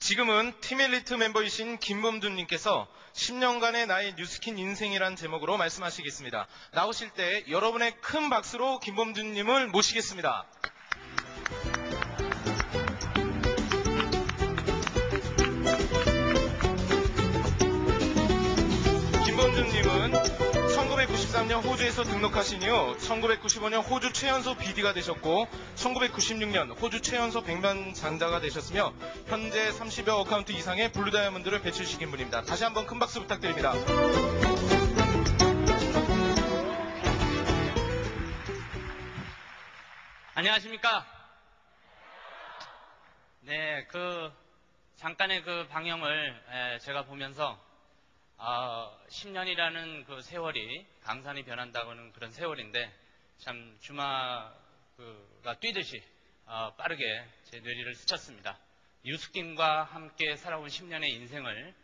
지금은 팀엘리트 멤버이신 김범준님께서 10년간의 나의 뉴스킨 인생이란 제목으로 말씀하시겠습니다. 나오실 때 여러분의 큰 박수로 김범준님을 모시겠습니다. 김범준님은 1993년 호주에서 등록하신 이후 1995년 호주 최연소 BD가 되셨고 1996년 호주 최연소 백만장자가 되셨으며 현재 30여 어카운트 이상의 블루 다이아몬드를 배출시킨 분입니다. 다시 한번 큰 박수 부탁드립니다. 안녕하십니까? 네, 잠깐의 방영을 제가 보면서 10년이라는 그 세월이 강산이 변한다고는 그런 세월인데 참 주마가 뛰듯이 빠르게 제 뇌리를 스쳤습니다. 뉴스킨과 함께 살아온 10년의 인생을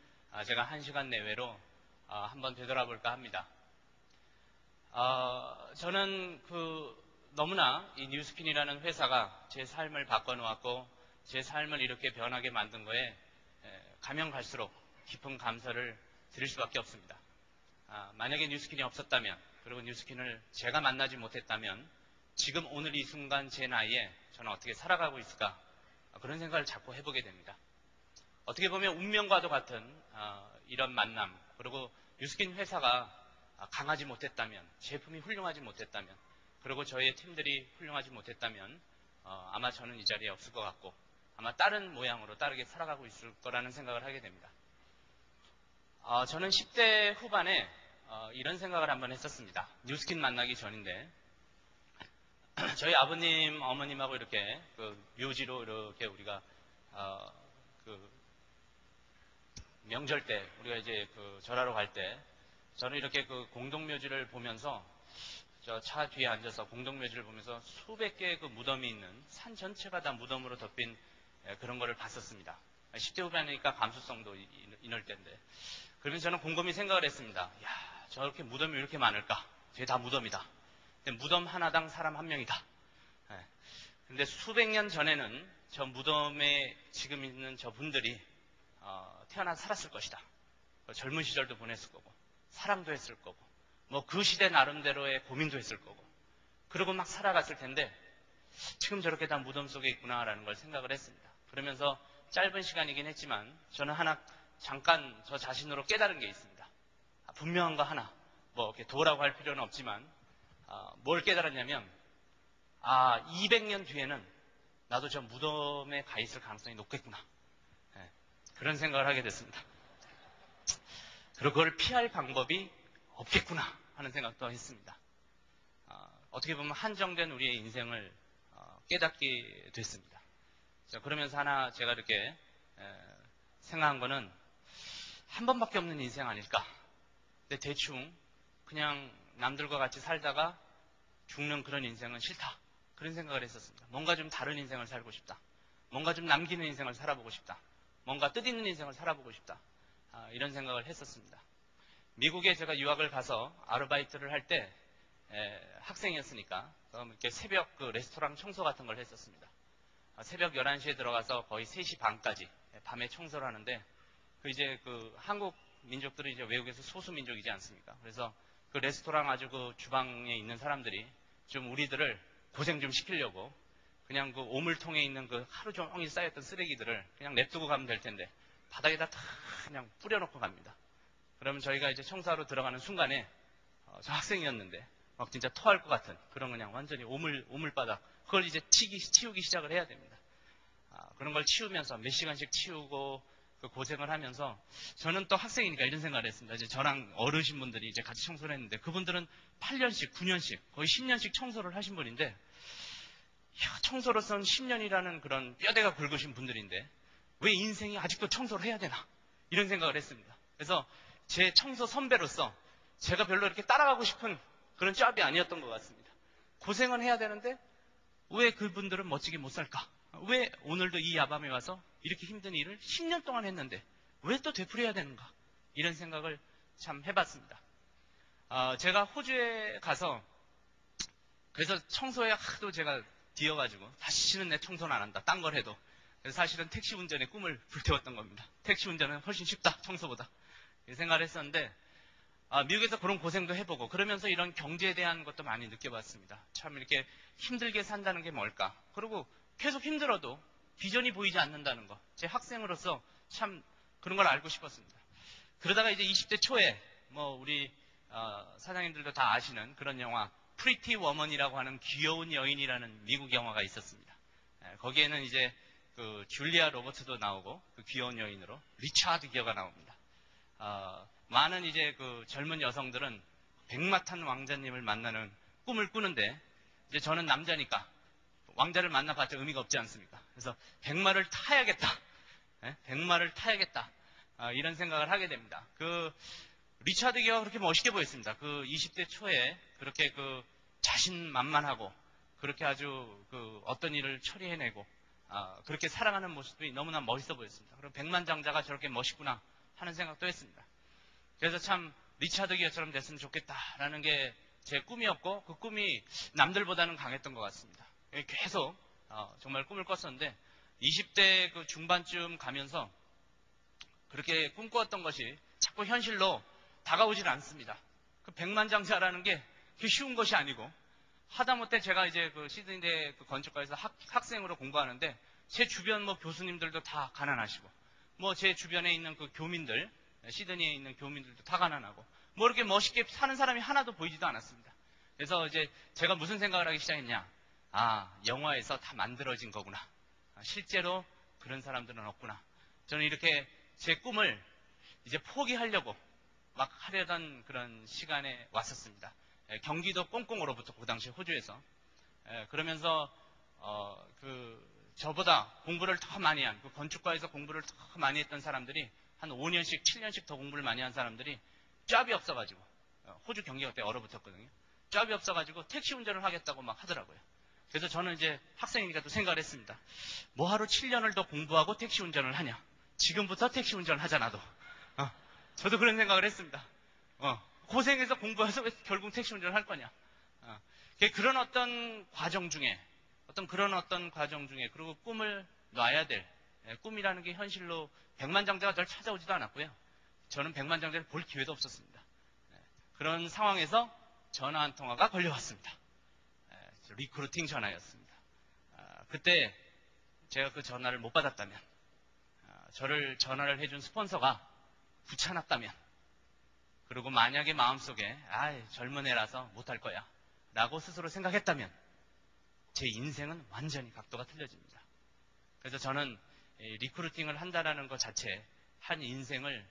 제가 1시간 내외로 한번 되돌아볼까 합니다. 저는 너무나 이 뉴스킨이라는 회사가 제 삶을 바꿔놓았고 제 삶을 이렇게 변하게 만든 거에 가면 갈수록 깊은 감사를 드릴 수밖에 없습니다. 만약에 뉴스킨이 없었다면, 그리고 뉴스킨을 제가 만나지 못했다면 지금 오늘 이 순간 제 나이에 저는 어떻게 살아가고 있을까, 그런 생각을 자꾸 해보게 됩니다. 어떻게 보면 운명과도 같은 이런 만남, 그리고 뉴스킨 회사가 강하지 못했다면, 제품이 훌륭하지 못했다면, 그리고 저희의 팀들이 훌륭하지 못했다면 아마 저는 이 자리에 없을 것 같고 아마 다른 모양으로 다르게 살아가고 있을 거라는 생각을 하게 됩니다. 저는 10대 후반에 이런 생각을 한번 했었습니다. 뉴스킨 만나기 전인데 저희 아버님, 어머님하고 이렇게 묘지로 이렇게 우리가 명절 때 우리가 이제 절하러 갈 때 저는 이렇게 공동묘지를 보면서 저 차 뒤에 앉아서 공동묘지를 보면서 수백 개의 무덤이 있는 산 전체가 다 무덤으로 덮인 그런 거를 봤었습니다. 10대 후반이니까 감수성도 이럴 때인데. 그러면서 저는 곰곰이 생각을 했습니다. 야, 저렇게 무덤이 이렇게 많을까? 저게 다 무덤이다. 근데 무덤 하나당 사람 한 명이다. 근데 수백 년 전에는 저 무덤에 지금 있는 저 분들이 태어나서 살았을 것이다. 젊은 시절도 보냈을 거고 사랑도 했을 거고 뭐 그 시대 나름대로의 고민도 했을 거고 그러고 막 살아갔을 텐데 지금 저렇게 다 무덤 속에 있구나라는 걸 생각을 했습니다. 그러면서 짧은 시간이긴 했지만 저는 하나 잠깐 저 자신으로 깨달은 게 있습니다. 분명한 거 하나, 뭐 이렇게 도라고 할 필요는 없지만 뭘 깨달았냐면 200년 뒤에는 나도 저 무덤에 가 있을 가능성이 높겠구나. 그런 생각을 하게 됐습니다. 그리고 그걸 피할 방법이 없겠구나 하는 생각도 했습니다. 어떻게 보면 한정된 우리의 인생을 깨닫게 됐습니다. 그러면서 하나 제가 이렇게 생각한 거는 한 번밖에 없는 인생 아닐까. 근데 대충 그냥 남들과 같이 살다가 죽는 그런 인생은 싫다. 그런 생각을 했었습니다. 뭔가 좀 다른 인생을 살고 싶다. 뭔가 좀 남기는 인생을 살아보고 싶다. 뭔가 뜻있는 인생을 살아보고 싶다. 이런 생각을 했었습니다. 미국에 제가 유학을 가서 아르바이트를 할 때 학생이었으니까 이렇게 새벽 레스토랑 청소 같은 걸 했었습니다. 새벽 11시에 들어가서 거의 3시 반까지 밤에 청소를 하는데 이제 한국 민족들이 이제 외국에서 소수 민족이지 않습니까? 그래서 레스토랑 아주 주방에 있는 사람들이 좀 우리들을 고생 좀 시키려고 그냥 오물통에 있는 하루 종일 쌓였던 쓰레기들을 그냥 냅두고 가면 될 텐데 바닥에다 다 그냥 뿌려놓고 갑니다. 그러면 저희가 이제 청소하러 들어가는 순간에 저 학생이었는데 막 진짜 토할 것 같은 그런 그냥 완전히 오물바닥 그걸 이제 치우기 시작을 해야 됩니다. 그런 걸 치우면서 몇 시간씩 치우고 고생을 하면서 저는 또 학생이니까 이런 생각을 했습니다. 이제 저랑 어르신분들이 이제 같이 청소를 했는데 그분들은 8년씩, 9년씩, 거의 10년씩 청소를 하신 분인데 청소로서는 10년이라는 그런 뼈대가 굵으신 분들인데 왜 인생이 아직도 청소를 해야 되나 이런 생각을 했습니다. 그래서 제 청소 선배로서 제가 별로 이렇게 따라가고 싶은 그런 짭이 아니었던 것 같습니다. 고생은 해야 되는데 왜 그분들은 멋지게 못 살까? 왜 오늘도 이 야밤에 와서 이렇게 힘든 일을 10년 동안 했는데 왜 또 되풀이해야 되는가? 이런 생각을 참 해봤습니다. 제가 호주에 가서 그래서 청소에 하도 제가 뒤어가지고 다시는 내 청소는 안 한다. 딴 걸 해도. 그래서 사실은 택시 운전에 꿈을 불태웠던 겁니다. 택시 운전은 훨씬 쉽다, 청소보다. 이 생각을 했었는데, 미국에서 그런 고생도 해보고, 그러면서 이런 경제에 대한 것도 많이 느껴봤습니다. 참 이렇게 힘들게 산다는 게 뭘까? 그리고 계속 힘들어도 비전이 보이지 않는다는 거. 제 학생으로서 참 그런 걸 알고 싶었습니다. 그러다가 이제 20대 초에, 우리, 사장님들도 다 아시는 그런 영화, 프리티 워먼이라고 하는 귀여운 여인이라는 미국 영화가 있었습니다. 거기에는 이제 그 줄리아 로버츠도 나오고 그 귀여운 여인으로 리차드 기어가 나옵니다. 많은 이제 그 젊은 여성들은 백마탄 왕자님을 만나는 꿈을 꾸는데 이제 저는 남자니까 왕자를 만나봤자 의미가 없지 않습니까? 그래서 백마를 타야겠다. 백마를 타야겠다. 이런 생각을 하게 됩니다. 그 리차드 기어가 그렇게 멋있게 보였습니다. 그 20대 초에 그렇게 그 자신만만하고 그렇게 아주 그 어떤 일을 처리해내고 그렇게 살아가는 모습이 너무나 멋있어 보였습니다. 그리고 백만장자가 저렇게 멋있구나 하는 생각도 했습니다. 그래서 참 리차드 기어처럼 됐으면 좋겠다라는 게 제 꿈이었고 그 꿈이 남들보다는 강했던 것 같습니다. 계속 정말 꿈을 꿨었는데 20대 그 중반쯤 가면서 그렇게 꿈꾸었던 것이 자꾸 현실로 다가오질 않습니다. 그 백만장자라는 게 쉬운 것이 아니고 하다못해 제가 이제 그 시드니대 그 건축과에서 학생으로 공부하는데 제 주변 교수님들도 다 가난하시고 제 주변에 있는 그 교민들 시드니에 있는 교민들도 다 가난하고 이렇게 멋있게 사는 사람이 하나도 보이지도 않았습니다. 그래서 이제 제가 무슨 생각을 하기 시작했냐? 영화에서 다 만들어진 거구나. 실제로 그런 사람들은 없구나. 저는 이렇게 제 꿈을 이제 포기하려고 막 하려던 그런 시간에 왔었습니다. 경기도 꽁꽁으로부터 그 당시 호주에서 그러면서 저보다 공부를 더 많이 한 그 건축과에서 공부를 더 많이 했던 사람들이 한 5년씩 7년씩 더 공부를 많이 한 사람들이 짭이 없어가지고 호주 경기가 그때 얼어붙었거든요. 짭이 없어가지고 택시 운전을 하겠다고 막 하더라고요. 그래서 저는 이제 학생이니까 또 생각을 했습니다. 뭐하러 7년을 더 공부하고 택시 운전을 하냐? 지금부터 택시 운전을 하자 나도. 저도 그런 생각을 했습니다. 고생해서 공부해서 왜 결국 택시 운전을 할 거냐? 그런 어떤 과정 중에 그리고 꿈을 놔야 될 꿈이라는 게 현실로 백만장자가 절 찾아오지도 않았고요. 저는 백만장자를 볼 기회도 없었습니다. 그런 상황에서 전화 한 통화가 걸려왔습니다. 리크루팅 전화였습니다. 그때 제가 그 전화를 못 받았다면 저를 전화를 해준 스폰서가 귀찮았다면 그리고 만약에 마음속에 젊은 애라서 못할 거야 라고 스스로 생각했다면 제 인생은 완전히 각도가 틀려집니다. 그래서 저는 리크루팅을 한다는 것 자체에 한 인생을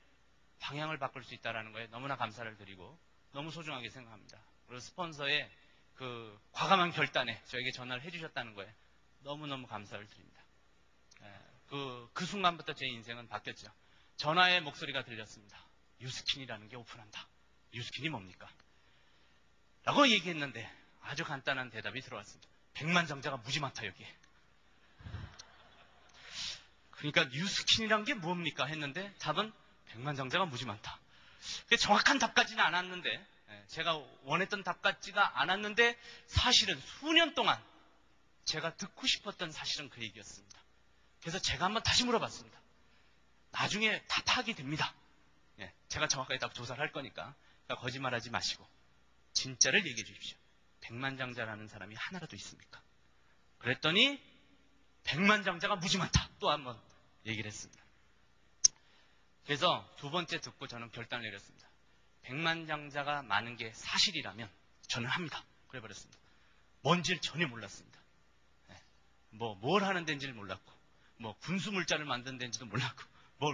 방향을 바꿀 수 있다는 거에 너무나 감사를 드리고 너무 소중하게 생각합니다. 그리고 스폰서의 그 과감한 결단에 저에게 전화를 해주셨다는 거에 너무너무 감사를 드립니다. 그 순간부터 제 인생은 바뀌었죠. 전화의 목소리가 들렸습니다. 유스킨이라는 게 오픈한다. 유스킨이 뭡니까? 라고 얘기했는데 아주 간단한 대답이 들어왔습니다. 백만장자가 무지 많다 여기에. 그러니까 유스킨이란 게 뭡니까? 했는데 답은 백만장자가 무지 많다. 정확한 답까지는 않았는데 제가 원했던 답 같지가 않았는데 사실은 수년 동안 제가 듣고 싶었던 사실은 그 얘기였습니다. 그래서 제가 한번 다시 물어봤습니다. 나중에 다 파악이 됩니다. 제가 정확하게 답 조사를 할 거니까 거짓말하지 마시고 진짜를 얘기해 주십시오. 백만장자라는 사람이 하나라도 있습니까? 그랬더니 백만장자가 무지 많다. 또 한번 얘기를 했습니다. 그래서 두 번째 듣고 저는 결단을 내렸습니다. 백만장자가 많은 게 사실이라면 저는 합니다. 그래버렸습니다. 뭔지를 전혀 몰랐습니다. 뭘 하는 데인지를 몰랐고 군수물자를 만드는 데인지도 몰랐고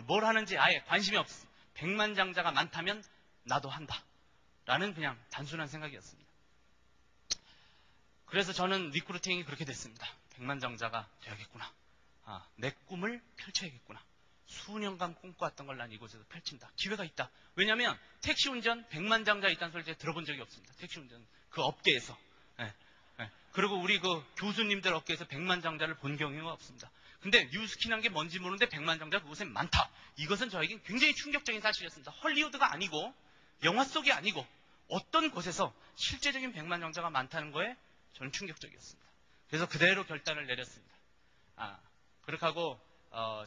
뭘 하는지 아예 관심이 없습니다. 백만장자가 많다면 나도 한다. 라는 그냥 단순한 생각이었습니다. 그래서 저는 리크루팅이 그렇게 됐습니다. 백만장자가 되야겠구나. 내 꿈을 펼쳐야겠구나. 수년간 꿈꿔왔던 걸 난 이곳에서 펼친다. 기회가 있다. 왜냐하면 택시 운전 백만장자 있다는 소리 제가 들어본 적이 없습니다. 택시 운전 그 업계에서. 그리고 우리 그 교수님들 업계에서 백만장자를 본 경우가 없습니다. 근데 뉴스킨한 게 뭔지 모르는데 백만장자가 그곳에 많다. 이것은 저에겐 굉장히 충격적인 사실이었습니다. 헐리우드가 아니고 영화 속이 아니고 어떤 곳에서 실제적인 백만장자가 많다는 거에 저는 충격적이었습니다. 그래서 그대로 결단을 내렸습니다. 그렇게 하고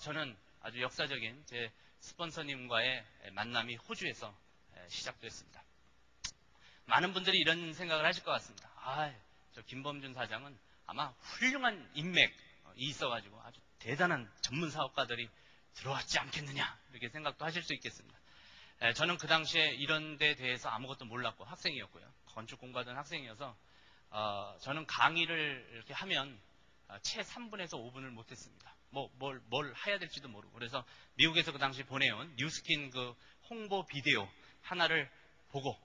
저는 아주 역사적인 제 스폰서님과의 만남이 호주에서 시작됐습니다. 많은 분들이 이런 생각을 하실 것 같습니다. 저 김범준 사장은 아마 훌륭한 인맥이 있어가지고 아주 대단한 전문 사업가들이 들어왔지 않겠느냐, 이렇게 생각도 하실 수 있겠습니다. 저는 그 당시에 이런 데 대해서 아무것도 몰랐고 학생이었고요. 건축 공부하던 학생이어서 저는 강의를 이렇게 하면 채 3분에서 5분을 못했습니다. 뭘 해야 될지도 모르고. 그래서 미국에서 그 당시 보내온 뉴스킨 그 홍보 비디오 하나를 보고,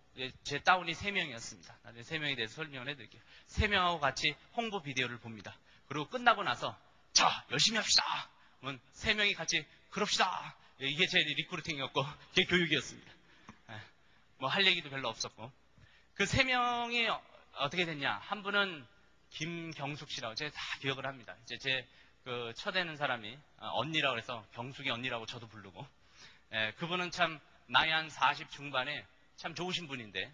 제 다운이 3명이었습니다. 나중에 3명에 대해서 설명을 해드릴게요. 3명하고 같이 홍보 비디오를 봅니다. 그리고 끝나고 나서, 자, 열심히 합시다! 그러면 3명이 같이, 그럽시다! 이게 제 리크루팅이었고, 이게 교육이었습니다. 할 얘기도 별로 없었고. 그 3명이 어떻게 됐냐? 한 분은 김경숙 씨라고, 제가 다 기억을 합니다. 이제 제 그 쳐대는 사람이 언니라고 해서 경숙이 언니라고 저도 부르고, 그분은 참 나이 한 40 중반에 참 좋으신 분인데,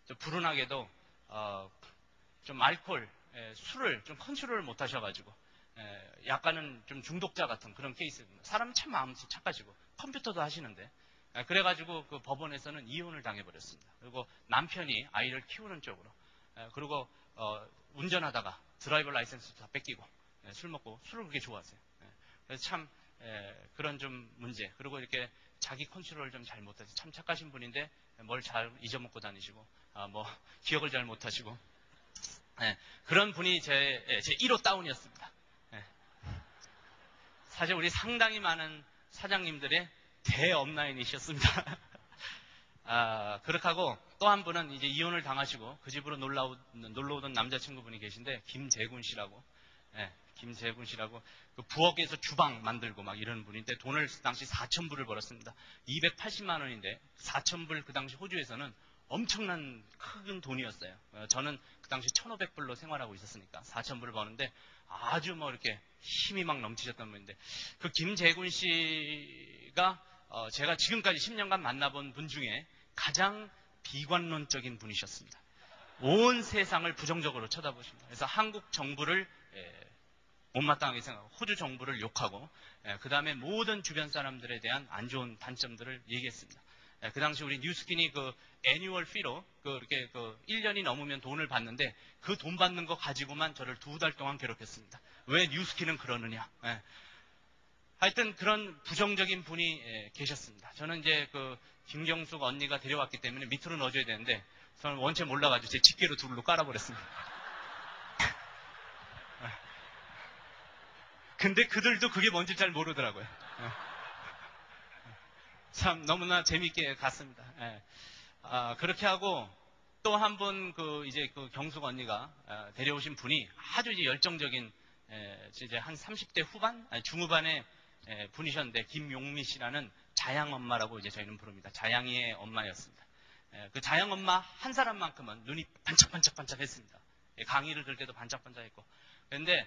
좀 불운하게도 좀 알코올, 술을 좀 컨트롤을 못 하셔가지고, 약간은 좀 중독자 같은 그런 케이스입니다. 사람은 참 마음이 착하시고 컴퓨터도 하시는데, 그래가지고 그 법원에서는 이혼을 당해버렸습니다. 그리고 남편이 아이를 키우는 쪽으로, 그리고 운전하다가 드라이버 라이센스도 다 뺏기고, 술 먹고 술을 그렇게 좋아하세요. 그래서 참 그런 좀 문제, 그리고 이렇게 자기 컨트롤을 좀 잘 못해서 참 착하신 분인데 뭘 잘 잊어먹고 다니시고, 기억을 잘 못하시고, 그런 분이 제 1호 다운이었습니다. 사실 우리 상당히 많은 사장님들의 대업라인이셨습니다. 그렇게 하고 또 한 분은 이제 이혼을 당하시고 그 집으로 놀러 오던 남자친구분이 계신데, 김재군 씨라고, 김재군 씨라고 그 부엌에서 주방 만들고 막 이런 분인데, 돈을 당시 4,000불을 벌었습니다. 280만 원인데 4,000불 그 당시 호주에서는 엄청난 큰 돈이었어요. 저는 그 당시 1,500불로 생활하고 있었으니까 4,000불을 버는데 아주 이렇게 힘이 막 넘치셨던 분인데, 그 김재군 씨가 제가 지금까지 10년간 만나본 분 중에 가장 비관론적인 분이셨습니다. 온 세상을 부정적으로 쳐다보십니다. 그래서 한국 정부를 못마땅하게 생각하고 호주 정부를 욕하고, 그 다음에 모든 주변 사람들에 대한 안 좋은 단점들을 얘기했습니다. 그 당시 우리 뉴스킨이 그 애뉴얼 피로 이렇게 1년이 넘으면 돈을 받는데, 그 돈 받는 거 가지고만 저를 2달 동안 괴롭혔습니다. 왜 뉴스킨은 그러느냐. 하여튼 그런 부정적인 분이 계셨습니다. 저는 이제 그 김경숙 언니가 데려왔기 때문에 밑으로 넣어줘야 되는데, 저는 원체 몰라가지고 제 집게로 둘로 깔아버렸습니다. 근데 그들도 그게 뭔지 잘 모르더라고요. 참 너무나 재밌게 갔습니다. 그렇게 하고 또 한 분 이제 그 경숙 언니가 데려오신 분이 아주 이제 열정적인, 이제 한 30대 후반, 중후반의 분이셨는데, 김용미 씨라는 자양 엄마라고 이제 저희는 부릅니다. 자양이의 엄마였습니다. 그 자양 엄마 한 사람만큼은 눈이 반짝반짝반짝했습니다. 강의를 들 때도 반짝반짝했고. 그런데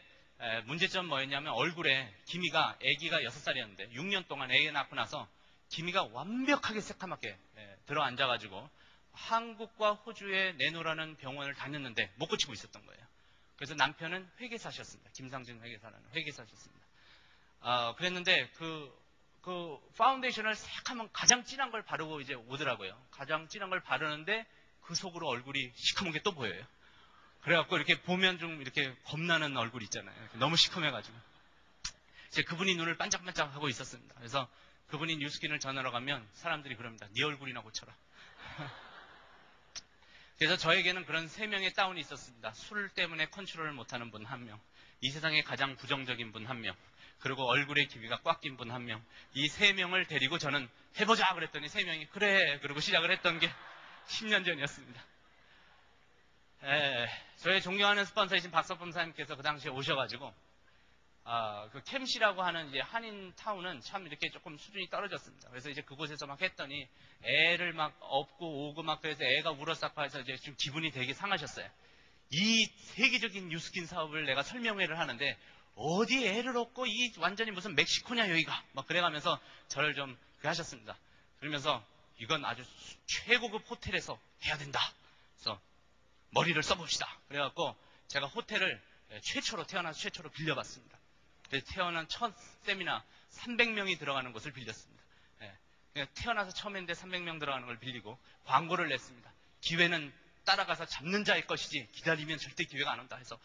문제점 뭐였냐면, 얼굴에 기미가, 아기가 6살이었는데 6년 동안 애 낳고 나서 기미가 완벽하게 새까맣게 들어 앉아가지고 한국과 호주에 내놓으라는 병원을 다녔는데 못 고치고 있었던 거예요. 그래서 남편은 회계사셨습니다. 김상진 회계사라는 회계사셨습니다. 그랬는데 그 파운데이션을 새까만 가장 진한 걸 바르고 이제 오더라고요. 가장 진한 걸 바르는데 그 속으로 얼굴이 시커먼 게 또 보여요. 그래갖고 이렇게 보면 좀 이렇게 겁나는 얼굴 있잖아요. 너무 시커매가지고. 이제 그분이 눈을 반짝반짝 하고 있었습니다. 그래서 그분이 뉴스킨을 전하러 가면 사람들이 그럽니다. 네 얼굴이나 고쳐라. 그래서 저에게는 그런 3명의 다운이 있었습니다. 술 때문에 컨트롤을 못하는 분 1명, 이 세상에 가장 부정적인 분 1명, 그리고 얼굴에 기미가 꽉 낀 분 1명. 이 3명을 데리고 저는 해보자 그랬더니 3명이 그래 그러고 시작을 했던 게 10년 전이었습니다. 저의 존경하는 스폰서이신 박석범 사장님께서 그 당시에 오셔가지고, 그 캠시라고 하는 이제 한인타운은 참 이렇게 조금 수준이 떨어졌습니다. 그래서 이제 그곳에서 막 했더니 애를 막 업고 오고 막, 그래서 애가 울어싸고 해서 이제 좀 기분이 되게 상하셨어요. 이 세계적인 뉴스킨 사업을 내가 설명회를 하는데 어디 애를 업고 이 완전히 무슨 멕시코냐 여기가 막 그래가면서 저를 좀 하셨습니다. 그러면서 이건 아주 최고급 호텔에서 해야 된다. 그래서 머리를 써봅시다. 그래갖고 제가 호텔을 태어나서 최초로 빌려봤습니다. 그래서 태어난 첫 세미나 300명이 들어가는 곳을 빌렸습니다. 예. 태어나서 처음 했는데 300명 들어가는 걸 빌리고 광고를 냈습니다. 기회는 따라가서 잡는 자의 것이지 기다리면 절대 기회가 안 온다 해서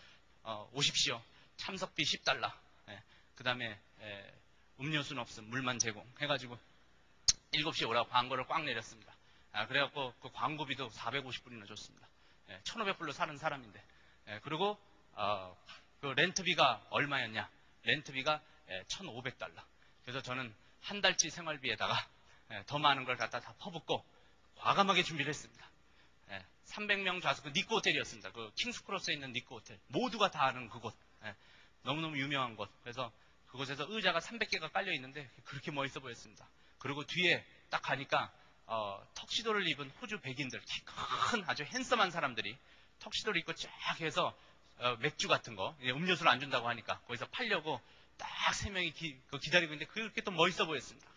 오십시오. 참석비 $10. 예. 그 다음에 음료수는 없음, 물만 제공해가지고 7시에 오라고 광고를 꽉 내렸습니다. 그래갖고 그 광고비도 450불이나 줬습니다. 1,500불로 사는 사람인데. 그리고 그 렌트비가 얼마였냐? 렌트비가 $1,500. 그래서 저는 한 달치 생활비에다가 더 많은 걸 갖다 다 퍼붓고 과감하게 준비를 했습니다. 300명 좌석, 그 니코 호텔이었습니다. 그 킹스크로스에 있는 니코 호텔. 모두가 다 아는 그곳. 너무너무 유명한 곳. 그래서 그곳에서 의자가 300개가 깔려 있는데 그렇게 멋있어 보였습니다. 그리고 뒤에 딱 가니까 턱시도를 입은 호주 백인들, 키 큰 아주 핸섬한 사람들이 턱시도를 입고 쫙 해서 맥주 같은 거, 음료수를 안 준다고 하니까 거기서 팔려고 딱 3명이 기다리고 있는데 그렇게 또 멋있어 보였습니다.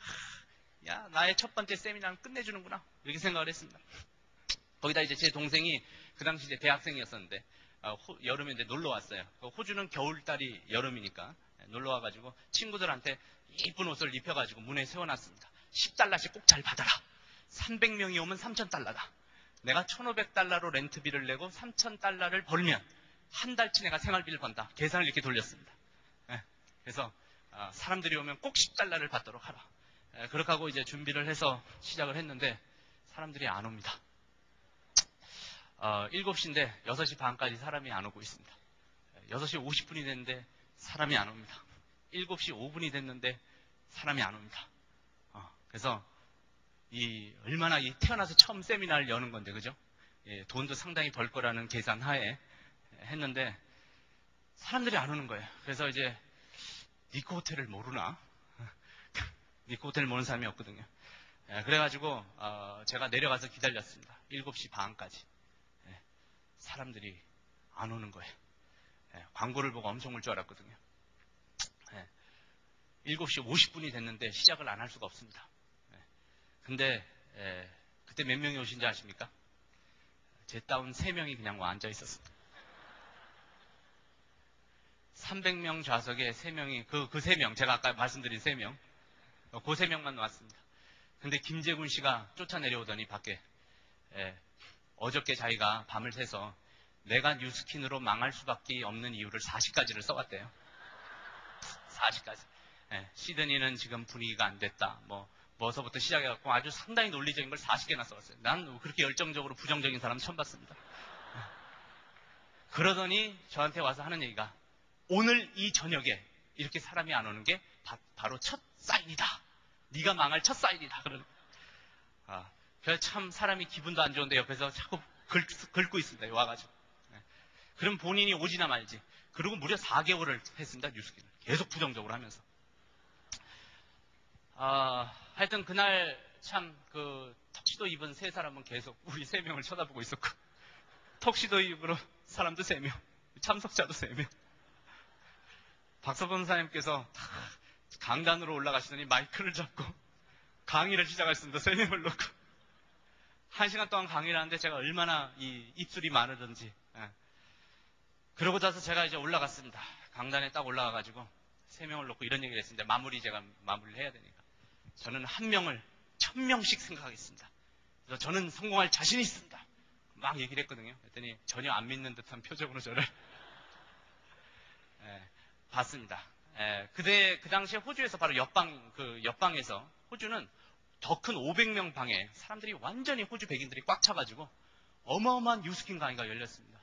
야, 나의 첫 번째 세미나는 끝내주는구나. 이렇게 생각을 했습니다. 거기다 이제 제 동생이 그 당시 이제 대학생이었었는데 여름에 이제 놀러 왔어요. 호주는 겨울달이 여름이니까 놀러 와가지고 친구들한테 이쁜 옷을 입혀가지고 문에 세워놨습니다. $10씩 꼭 잘 받아라. 300명이 오면 $3,000다. 내가 $1,500로 렌트비를 내고 $3,000를 벌면 한 달치 내가 생활비를 번다. 계산을 이렇게 돌렸습니다. 그래서 사람들이 오면 꼭 $10를 받도록 하라. 그렇게 하고 이제 준비를 해서 시작을 했는데 사람들이 안 옵니다. 7시인데 6시 반까지 사람이 안 오고 있습니다. 6시 50분이 됐는데 사람이 안 옵니다. 7시 5분이 됐는데 사람이 안 옵니다. 그래서 얼마나 태어나서 처음 세미나를 여는 건데, 그죠? 돈도 상당히 벌 거라는 계산 하에 했는데 사람들이 안 오는 거예요. 그래서 이제 니코 호텔을 모르나? 니코 호텔을 모르는 사람이 없거든요. 그래가지고 제가 내려가서 기다렸습니다. 7시 반까지. 사람들이 안 오는 거예요. 광고를 보고 엄청 올 줄 알았거든요. 7시 50분이 됐는데 시작을 안 할 수가 없습니다. 근데 그때 몇 명이 오신지 아십니까? 제 다운 3명이 그냥 와 앉아 있었습니다. 300명 좌석에 3명이 그 3명, 제가 아까 말씀드린 3명, 그 3명만 왔습니다. 근데 김재군 씨가 쫓아 내려오더니 밖에 어저께 자기가 밤을 새서 내가 뉴스킨으로 망할 수밖에 없는 이유를 40가지를 써왔대요. 40가지. 시드니는 지금 분위기가 안 됐다. 뭐서부터 시작해갖고 아주 상당히 논리적인 걸 40개나 써왔어요. 난 그렇게 열정적으로 부정적인 사람 처음 봤습니다. 그러더니 저한테 와서 하는 얘기가 오늘 이 저녁에 이렇게 사람이 안 오는 게 바로 첫 사인이다. 네가 망할 첫 사인이다. 그래서 참 사람이 기분도 안 좋은데 옆에서 자꾸 긁고 있습니다. 와가지고. 그럼 본인이 오지나 말지. 그리고 무려 4개월을 했습니다. 뉴스킨을. 계속 부정적으로 하면서. 하여튼 그날 참 턱시도 입은 3사람은 계속 우리 3명을 쳐다보고 있었고 턱시도 입으로 사람도 3명, 참석자도 3명. 박서범 사님께서 강단으로 올라가시더니 마이크를 잡고 강의를 시작했습니다. 3명을 놓고 1시간 동안 강의를 하는데 제가 얼마나 이 입술이 마르던지. 그러고 나서 제가 이제 올라갔습니다. 강단에 딱 올라가가지고 3명을 놓고 이런 얘기를 했습니다. 제가 마무리를 해야 되니까. 저는 한 명을 1000명씩 생각하겠습니다. 그래서 저는 성공할 자신이 있습니다. 막 얘기를 했거든요. 그랬더니 전혀 안 믿는 듯한 표정으로 저를 봤습니다. 그 당시에 호주에서 바로 옆방에서 호주는 더 큰 500명 방에 사람들이 완전히 호주 백인들이 꽉 차가지고 어마어마한 뉴스킨 강의가 열렸습니다.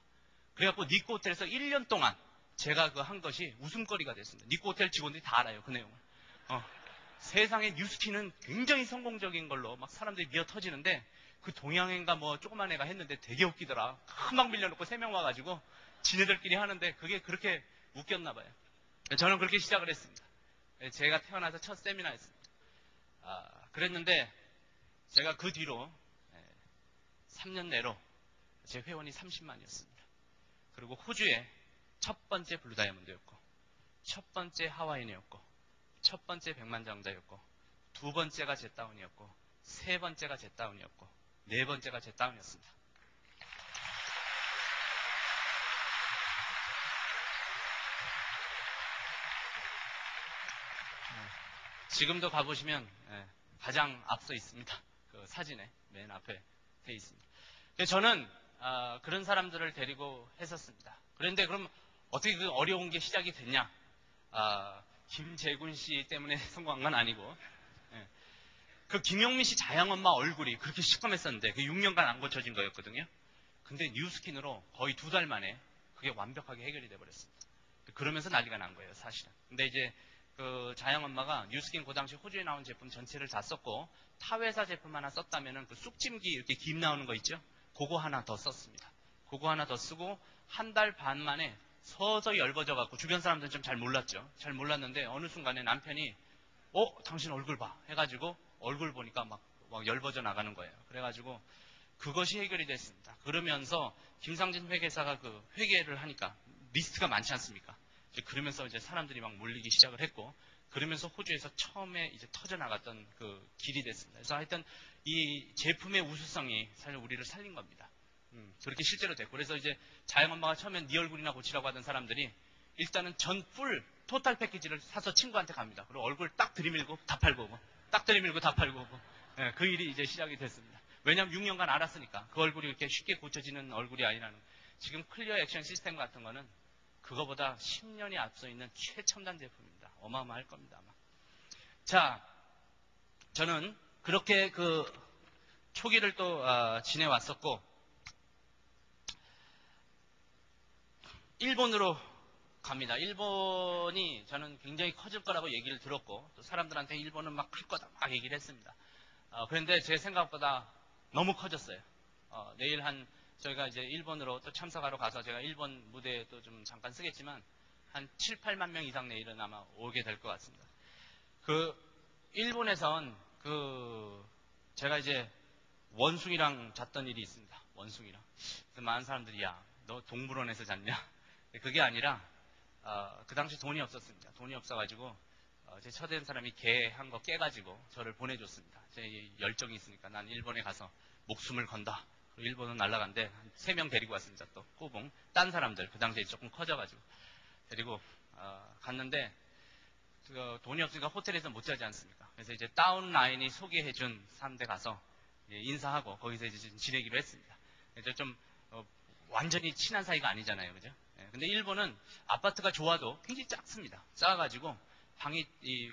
그래갖고 니코 호텔에서 1년 동안 제가 한 것이 웃음거리가 됐습니다. 니코 호텔 직원들이 다 알아요, 그 내용을. 세상에 뉴스킨은 굉장히 성공적인 걸로 막 사람들이 미어 터지는데 그 동양인가 조그만 애가 했는데 되게 웃기더라. 금방 밀려놓고 3명 와가지고 지네들끼리 하는데 그게 그렇게 웃겼나 봐요. 저는 그렇게 시작을 했습니다. 제가 태어나서 첫 세미나였습니다. 그랬는데 제가 그 뒤로 3년 내로 제 회원이 30만이었습니다. 그리고 호주에 첫 번째 블루 다이아몬드였고 첫 번째 하와이인이었고 첫 번째 백만장자였고 두 번째가 제 다운이었고 세 번째가 제 다운이었고 네 번째가 제 다운이었습니다. 지금도 가보시면 가장 앞서 있습니다. 그 사진에 맨 앞에 돼 있습니다. 그래서 저는 그런 사람들을 데리고 했었습니다. 그런데 그럼 어떻게 그 어려운 게 시작이 됐냐? 김재군 씨 때문에 성공한 건 아니고 그 김용민 씨 자양엄마 얼굴이 그렇게 시커맸었는데 그 6년간 안 고쳐진 거였거든요. 근데 뉴스킨으로 거의 2달 만에 그게 완벽하게 해결이 돼버렸습니다. 그러면서 난리가 난 거예요, 사실은. 근데 이제 그 자양엄마가 뉴스킨 그 당시 호주에 나온 제품 전체를 다 썼고 타회사 제품 하나 썼다면은 그 쑥찜기 이렇게 김 나오는 거 있죠? 그거 하나 더 썼습니다. 그거 하나 더 쓰고 한 달 반 만에 서서히 엷어져 갖고 주변 사람들은 좀 잘 몰랐죠. 잘 몰랐는데 어느 순간에 남편이 당신 얼굴 봐 해가지고 얼굴 보니까 막 엷어져 나가는 거예요. 그래가지고 그것이 해결이 됐습니다. 그러면서 김상진 회계사가 그 회계를 하니까 리스트가 많지 않습니까? 그러면서 이제 사람들이 막 몰리기 시작을 했고 그러면서 호주에서 처음에 이제 터져나갔던 그 길이 됐습니다. 그래서 하여튼 이 제품의 우수성이 사실 우리를 살린 겁니다. 그렇게 실제로 됐고 그래서 이제 자양엄마가 처음엔 네 얼굴이나 고치라고 하던 사람들이 일단은 전 풀 토탈 패키지를 사서 친구한테 갑니다. 그리고 얼굴 딱 들이밀고 다 팔고 오고 딱 들이밀고 다 팔고 오고 그 일이 이제 시작이 됐습니다. 왜냐하면 6년간 알았으니까 그 얼굴이 이렇게 쉽게 고쳐지는 얼굴이 아니라는 지금 클리어 액션 시스템 같은 거는 그거보다 10년이 앞서 있는 최첨단 제품입니다. 어마어마할 겁니다. 아마. 자, 저는 그렇게 그 초기를 또 지내왔었고 일본으로 갑니다. 일본이 저는 굉장히 커질 거라고 얘기를 들었고 또 사람들한테 일본은 막 클 거다 막 얘기를 했습니다. 그런데 제 생각보다 너무 커졌어요. 내일 저희가 이제 일본으로 또 참석하러 가서 제가 일본 무대에 또 좀 잠깐 쓰겠지만 한 7, 8만 명 이상 내일은 아마 오게 될 것 같습니다. 일본에선 제가 이제 원숭이랑 잤던 일이 있습니다. 원숭이랑. 많은 사람들이 야, 너 동물원에서 잤냐? 그게 아니라 그 당시 돈이 없었습니다. 돈이 없어가지고 제 처된 사람이 개 한 거 깨가지고 저를 보내줬습니다. 제 열정이 있으니까 난 일본에 가서 목숨을 건다. 일본은 날아간데 3명 데리고 왔습니다. 또 꼬붕 딴 사람들 그 당시에 조금 커져가지고 데리고 갔는데 돈이 없으니까 호텔에서 못 자지 않습니까? 그래서 이제 다운라인이 소개해준 사람들 가서 인사하고 거기서 이제 지내기로 했습니다. 이제 좀 완전히 친한 사이가 아니잖아요, 그죠? 근데 일본은 아파트가 좋아도 굉장히 작습니다. 작아가지고 방이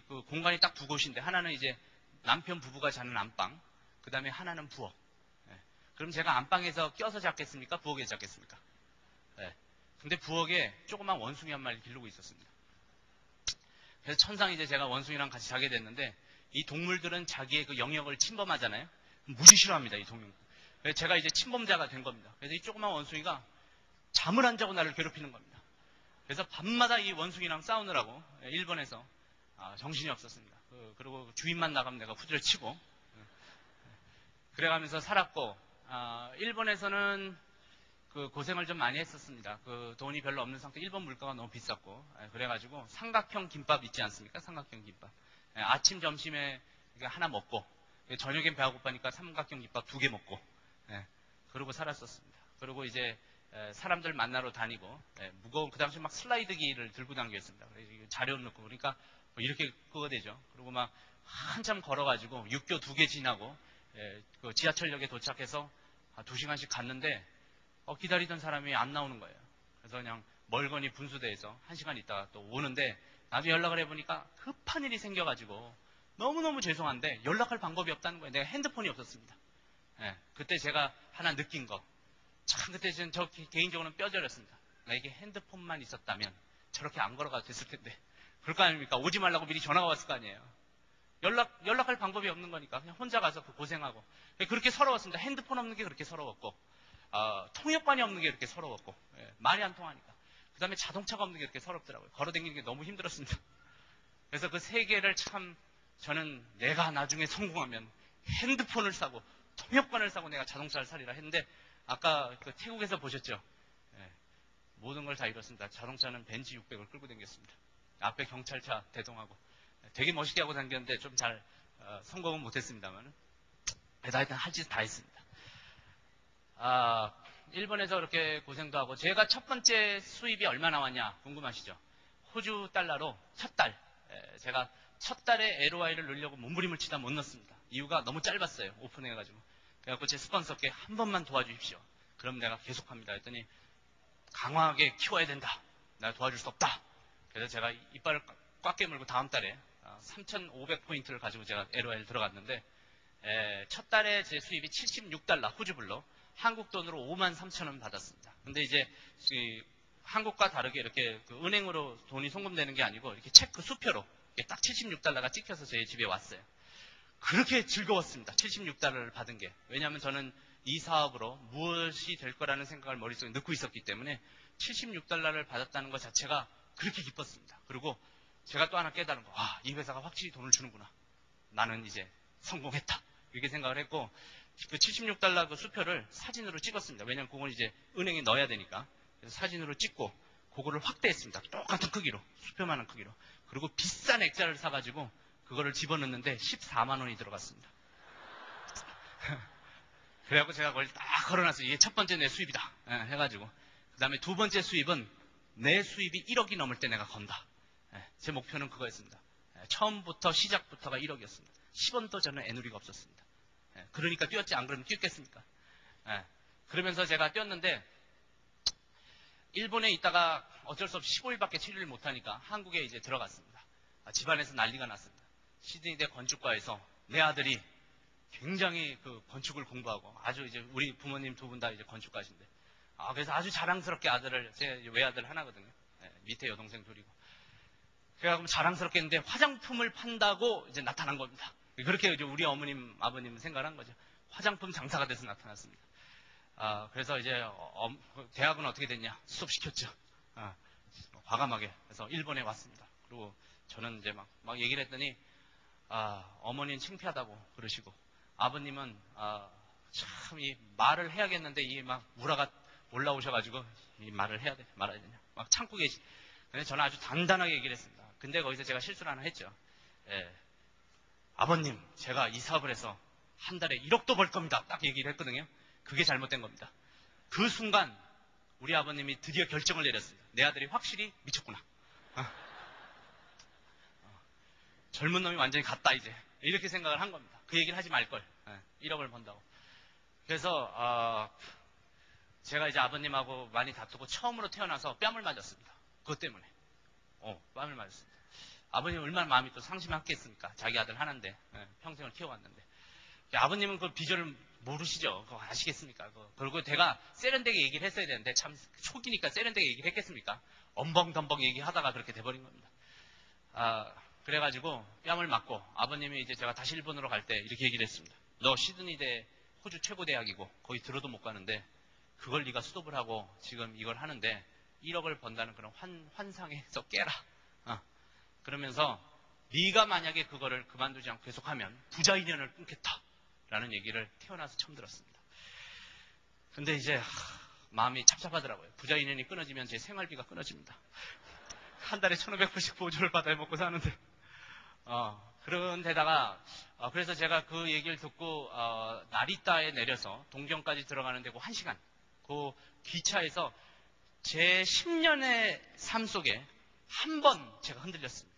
그 공간이 딱 2곳인데 하나는 이제 남편 부부가 자는 안방, 그 다음에 하나는 부엌. 그럼 제가 안방에서 껴서 잤겠습니까? 부엌에서 잤겠습니까? 근데 부엌에 조그만 원숭이 한 마리 기르고 있었습니다. 그래서 천상 이제 제가 원숭이랑 같이 자게 됐는데 이 동물들은 자기의 그 영역을 침범하잖아요. 무지 싫어합니다, 이 동물. 그래서 제가 이제 침범자가 된 겁니다. 그래서 이 조그만 원숭이가 잠을 안 자고 나를 괴롭히는 겁니다. 그래서 밤마다 이 원숭이랑 싸우느라고 일본에서 정신이 없었습니다. 그리고 주인만 나가면 내가 후드를 치고 그래가면서 살았고 일본에서는 그 고생을 좀 많이 했었습니다. 그 돈이 별로 없는 상태, 일본 물가가 너무 비쌌고 그래가지고 삼각형 김밥 있지 않습니까? 삼각형 김밥. 아침 점심에 하나 먹고 저녁엔 배가 고파니까 삼각형 김밥 2개 먹고 그러고 살았었습니다. 그리고 이제 사람들 만나러 다니고 무거운 그 당시 막 슬라이드기를 들고 다녔습니다. 자료 넣고 그러니까 이렇게 그거 되죠. 그리고 막 한참 걸어가지고 육교 2개 지나고 그 지하철역에 도착해서 2시간씩 갔는데 기다리던 사람이 안 나오는 거예요. 그래서 그냥 멀거니 분수대에서 1시간 있다가 또 오는데 나중에 연락을 해보니까 급한 일이 생겨가지고 너무너무 죄송한데 연락할 방법이 없다는 거예요. 내가 핸드폰이 없었습니다. 그때 제가 하나 느낀 거. 참 그때 저 개인적으로는 뼈저렸습니다. 나에게 핸드폰만 있었다면 저렇게 안 걸어가도 됐을 텐데. 그럴 거 아닙니까? 오지 말라고 미리 전화가 왔을 거 아니에요. 연락할 방법이 없는 거니까 그냥 혼자 가서 고생하고. 그렇게 서러웠습니다. 핸드폰 없는 게 그렇게 서러웠고 통역관이 없는 게 그렇게 서러웠고 말이 안 통하니까. 그 다음에 자동차가 없는 게 그렇게 서럽더라고요. 걸어다니는 게 너무 힘들었습니다. 그래서 그 3개를 참 저는 내가 나중에 성공하면 핸드폰을 사고 통역관을 사고 내가 자동차를 사리라 했는데 아까 그 태국에서 보셨죠? 모든 걸 다 잃었습니다. 자동차는 벤츠 600을 끌고 다녔습니다. 앞에 경찰차 대동하고 되게 멋있게 하고 다녔는데 좀 잘 성공은 못했습니다만 그래도 하여튼 할 짓 다 했습니다. 일본에서 그렇게 고생도 하고 제가 첫 번째 수입이 얼마 나왔냐 궁금하시죠? 호주 달러로 첫 달 제가 첫 달에 LOI를 넣으려고 몸부림을 치다 못 넣었습니다. 이유가 너무 짧았어요. 오픈해가지고. 그래갖고 제 스폰서께 한 번만 도와주십시오. 그럼 내가 계속합니다. 했더니 강화하게 키워야 된다. 내가 도와줄 수 없다. 그래서 제가 이빨을 꽉 깨물고 다음 달에 3,500포인트를 가지고 제가 LOI를 들어갔는데 첫 달에 제 수입이 76달러 호주불로 한국 돈으로 53,000원 받았습니다. 근데 이제 한국과 다르게 이렇게 그 은행으로 돈이 송금되는 게 아니고 이렇게 체크 수표로 딱 76달러가 찍혀서 제 집에 왔어요. 그렇게 즐거웠습니다. 76달러를 받은 게. 왜냐하면 저는 이 사업으로 무엇이 될 거라는 생각을 머릿속에 넣고 있었기 때문에 76달러를 받았다는 것 자체가 그렇게 기뻤습니다. 그리고 제가 또 하나 깨달은 거, 이 회사가 확실히 돈을 주는구나. 나는 이제 성공했다. 이렇게 생각을 했고, 그 76달러 그 수표를 사진으로 찍었습니다. 왜냐하면 그걸 이제 은행에 넣어야 되니까. 그래서 사진으로 찍고, 그거를 확대했습니다. 똑같은 크기로, 수표만한 크기로. 그리고 비싼 액자를 사가지고, 그거를 집어넣는데 14만 원이 들어갔습니다. 그래갖고 제가 그걸 딱 걸어놨어요. 이게 첫 번째 내 수입이다. 해가지고. 그 다음에 두 번째 수입은 내 수입이 1억이 넘을 때 내가 건다. 제 목표는 그거였습니다. 처음부터 시작부터가 1억이었습니다. 10원도 저는 애누리가 없었습니다. 그러니까 뛰었지 안 그러면 뛰었겠습니까? 그러면서 제가 뛰었는데 일본에 있다가 어쩔 수 없이 15일밖에 치료를 못하니까 한국에 이제 들어갔습니다. 집안에서 난리가 났습니다. 시드니대 건축과에서 내 아들이 굉장히 그 건축을 공부하고 아주 이제 우리 부모님 두 분 다 이제 건축가신데 그래서 아주 자랑스럽게 아들을 제 외아들 하나거든요. 밑에 여동생 둘이고 그래가지고 자랑스럽게 했는데 화장품을 판다고 이제 나타난 겁니다. 그렇게 이제 우리 어머님 아버님은 생각을 한 거죠. 화장품 장사가 돼서 나타났습니다. 그래서 이제 대학은 어떻게 됐냐 수업시켰죠. 과감하게 그래서 일본에 왔습니다. 그리고 저는 이제 막 얘기를 했더니 어머니는 창피하다고 그러시고 아버님은 참 이 말을 해야겠는데 이 막 우라가 올라오셔가지고 이 말을 해야 돼 말아야 되냐 막 참고 계시. 근데 저는 아주 단단하게 얘기를 했습니다. 근데 거기서 제가 실수를 하나 했죠. 아버님 제가 이 사업을 해서 한 달에 1억도 벌 겁니다. 딱 얘기를 했거든요. 그게 잘못된 겁니다. 그 순간 우리 아버님이 드디어 결정을 내렸습니다. 내 아들이 확실히 미쳤구나. 젊은 놈이 완전히 갔다 이제 이렇게 생각을 한 겁니다. 그 얘기를 하지 말걸. 1억을 번다고. 그래서 제가 이제 아버님하고 많이 다투고 처음으로 태어나서 뺨을 맞았습니다. 그것 때문에 뺨을 맞았습니다. 아버님 얼마나 마음이 또 상심했겠습니까? 자기 아들 하나인데 평생을 키워왔는데 아버님은 그 비전을 모르시죠? 그거 아시겠습니까? 그리고 제가 세련되게 얘기를 했어야 되는데 참 초기니까 세련되게 얘기를 했겠습니까? 엄벙덤벙 얘기하다가 그렇게 돼버린 겁니다. 그래가지고 뺨을 맞고 아버님이 이제 제가 다시 일본으로 갈 때 이렇게 얘기를 했습니다. 너 시드니대 호주 최고 대학이고 거기 들어도 못 가는데 그걸 네가 수업을 하고 지금 이걸 하는데 1억을 번다는 그런 환상에서 깨라. 그러면서 네가 만약에 그거를 그만두지 않고 계속하면 부자 인연을 끊겠다라는 얘기를 태어나서 처음 들었습니다. 근데 이제 마음이 찹찹하더라고요. 부자 인연이 끊어지면 제 생활비가 끊어집니다. 한 달에 1,500불씩 보조를 받아야 먹고 사는데 그런 데다가 그래서 제가 그 얘기를 듣고 나리타에 내려서 동경까지 들어가는데 그 1시간 그 기차에서 제 10년의 삶 속에 한 번 제가 흔들렸습니다.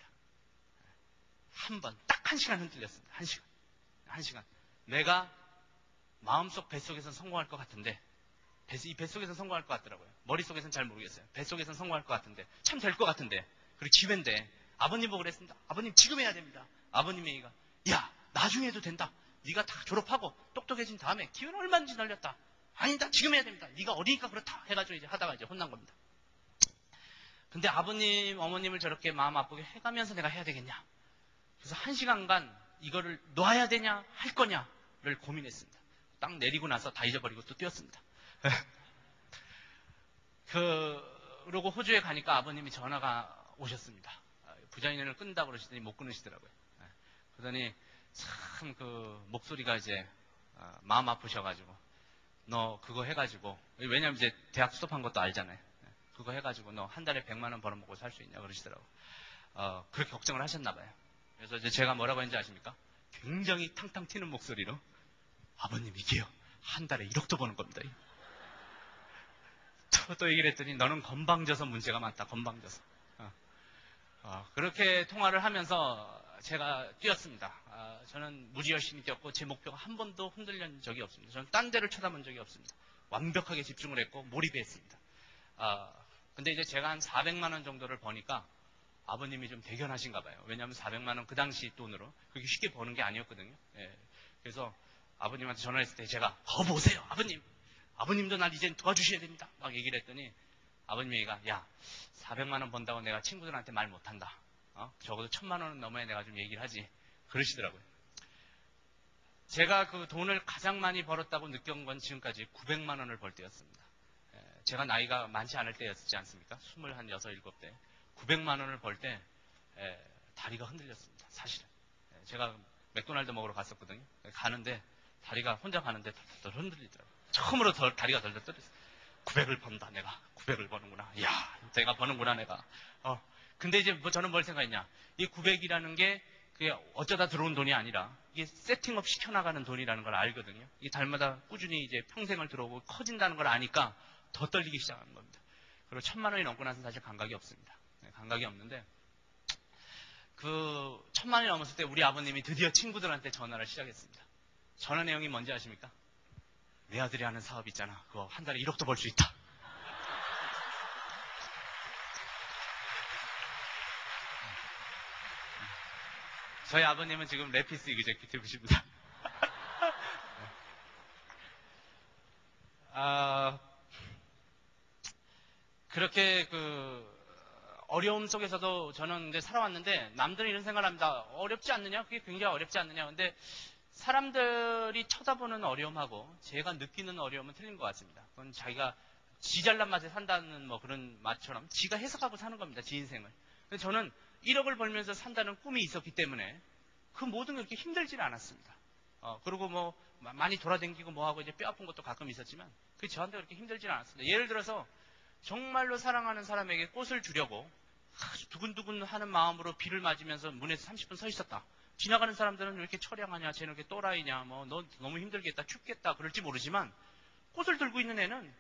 한 번, 딱 1시간 흔들렸습니다. 1시간. 내가 마음속 뱃속에선 성공할 것 같은데 이 뱃속에선 성공할 것 같더라고요. 머릿속에선 잘 모르겠어요. 뱃속에선 성공할 것 같은데 참 될 것 같은데 그리고 기회인데 아버님 보고 그랬습니다. 아버님 지금 해야 됩니다. 아버님 얘기가 야 나중에 해도 된다. 네가 다 졸업하고 똑똑해진 다음에 기회는 얼마든지 널렸다. 아니다 지금 해야 됩니다. 네가 어리니까 그렇다 해가지고 이제 하다가 이제 혼난 겁니다. 근데 아버님 어머님을 저렇게 마음 아프게 해가면서 내가 해야 되겠냐. 그래서 1시간간 이거를 놔야 되냐 할 거냐를 고민했습니다. 딱 내리고 나서 다 잊어버리고 또 뛰었습니다. 그러고 호주에 가니까 아버님이 전화가 오셨습니다. 부자 인연을 끊는다고 그러시더니 못 끊으시더라고요. 그러더니 참 그 목소리가 이제 마음 아프셔가지고 너 그거 해가지고 왜냐면 이제 대학 수업한 것도 알잖아요. 그거 해가지고 너 한 달에 100만 원 벌어먹고 살 수 있냐 그러시더라고. 그렇게 걱정을 하셨나 봐요. 그래서 이제 제가 뭐라고 했는지 아십니까? 굉장히 탕탕 튀는 목소리로 아버님 이게요 한 달에 1억도 버는 겁니다. 또 얘기를 했더니 너는 건방져서 문제가 많다. 건방져서. 그렇게 통화를 하면서 제가 뛰었습니다. 저는 무지 열심히 뛰었고 제 목표가 한 번도 흔들린 적이 없습니다. 저는 딴 데를 쳐다본 적이 없습니다. 완벽하게 집중을 했고 몰입했습니다. 근데 이제 제가 한 400만 원 정도를 버니까 아버님이 좀 대견하신가 봐요. 왜냐하면 400만 원 그 당시 돈으로 그렇게 쉽게 버는 게 아니었거든요. 예. 그래서 아버님한테 전화했을 때 제가 보세요 아버님. 아버님도 날 이제 도와주셔야 됩니다. 막 얘기를 했더니 아버님 얘기가 야 400만 원 번다고 내가 친구들한테 말 못한다. 적어도 1000만 원은 넘어야 내가 좀 얘기를 하지. 그러시더라고요. 제가 그 돈을 가장 많이 벌었다고 느낀 건 지금까지 900만 원을 벌 때였습니다. 제가 나이가 많지 않을 때였지 않습니까? 26, 7때. 900만 원을 벌 때 다리가 흔들렸습니다. 사실은. 제가 맥도날드 먹으러 갔었거든요. 가는데 다리가 혼자 가는데 덜 흔들리더라고요. 처음으로 다리가 덜 떨렸어요. 900을 번다 내가. 900을 버는구나. 이야 내가 버는구나 내가. 근데 이제 저는 뭘 생각했냐. 이 900이라는 게 그게 어쩌다 들어온 돈이 아니라 이게 세팅업 시켜나가는 돈이라는 걸 알거든요. 이 달마다 꾸준히 이제 평생을 들어오고 커진다는 걸 아니까 더 떨리기 시작하는 겁니다. 그리고 1000만 원이 넘고 나서는 사실 감각이 없습니다. 감각이 없는데 그 1000만 원이 넘었을 때 우리 아버님이 드디어 친구들한테 전화를 시작했습니다. 전화 내용이 뭔지 아십니까? 내 아들이 하는 사업 있잖아. 그거 한 달에 1억도 벌 수 있다. 저희 아버님은 지금 래피스 이그제큐티브십니다. 그렇게 어려움 속에서도 저는 이제 살아왔는데 남들은 이런 생각을 합니다. 어렵지 않느냐? 그게 굉장히 어렵지 않느냐? 근데 사람들이 쳐다보는 어려움하고 제가 느끼는 어려움은 틀린 것 같습니다. 그건 자기가 지 잘난 맛에 산다는 뭐 그런 말처럼 지가 해석하고 사는 겁니다. 지 인생을. 근데 저는 1억을 벌면서 산다는 꿈이 있었기 때문에 그 모든 게 그렇게 힘들지는 않았습니다. 그리고 뭐 많이 돌아다니고 뭐하고 이제 뼈 아픈 것도 가끔 있었지만 그게 저한테 그렇게 힘들지는 않았습니다. 예를 들어서 정말로 사랑하는 사람에게 꽃을 주려고 아주 두근두근 하는 마음으로 비를 맞으면서 문에서 30분 서 있었다. 지나가는 사람들은 왜 이렇게 처량하냐, 쟤는 왜 이렇게 또라이냐, 너 너무 힘들겠다, 춥겠다, 그럴지 모르지만 꽃을 들고 있는 애는